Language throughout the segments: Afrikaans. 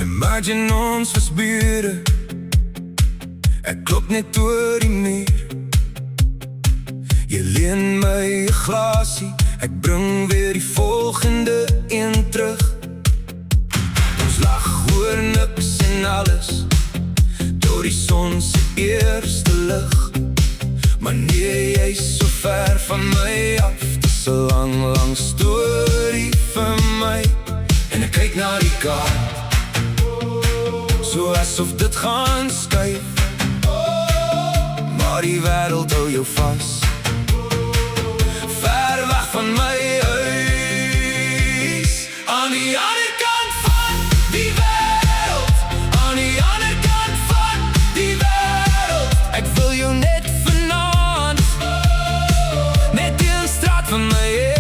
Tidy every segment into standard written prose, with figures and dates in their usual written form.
Imagine ons was bure, ek klop net oor die muur. Jy leen my 'n glasie, ek bring weer die volgende een terug. Ons lag oor niks en alles, door die son se eerste lig. Maar nee, jy is so ver van my af, dis 'n lang, lang storie vir my. En ek kyk na die kaart, so asof dit gaan skuif, maar die wêreld hou jou vas, ver weg van my huis. Aan die ander kant van die wêreld, aan die ander kant van die wêreld. Ek wil jou net vanaand, net in 'n straat van my heen.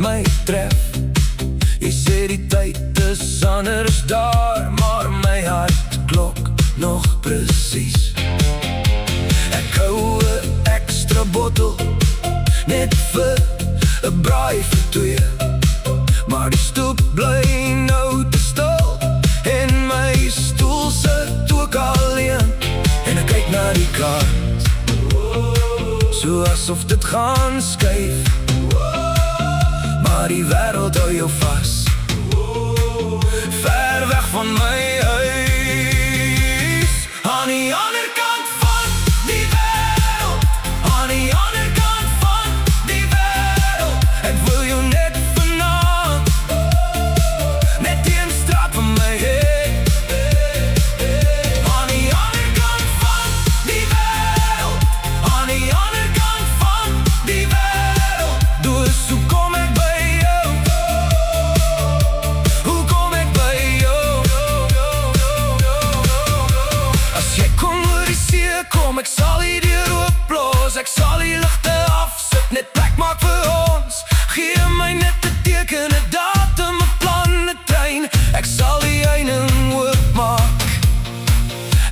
My tref, jy sê die tyd is anders daar, maar my hart klok nog presies. Ek hou 'n ekstra bottel, net vir 'n braai vir twee, maar die stoep bly nou te stil, en my stoel sit ook alleen. En ek kyk na die kaart, so asof dit gaan skuif, maar die wêreld hou jou vas, ver weg van my huis. Aan die ander kant van die wêreld, aan die ander kant van die wêreld. Ek wil jou net vanaand, net in 'n straat van my heen. Aan die ander kant van die wêreld, aan die ander kant van die wêreld. Dus hoe kom ek by? Kom, ek sal die deur oopblaas, ek sal die ligte afsit, net plek maak vir ons. Gee my net 'n teken, 'n datum, 'n plan, 'n trein. Ek sal die heining oopmaak,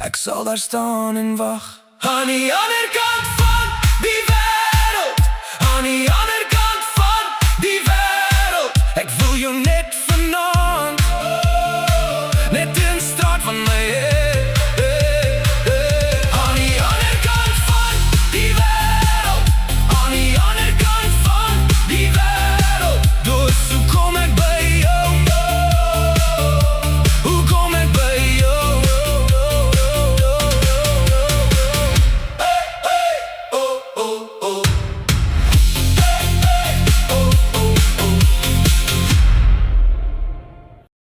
ek sal daar staan en wag. Aan die ander kant van die wêreld, aan die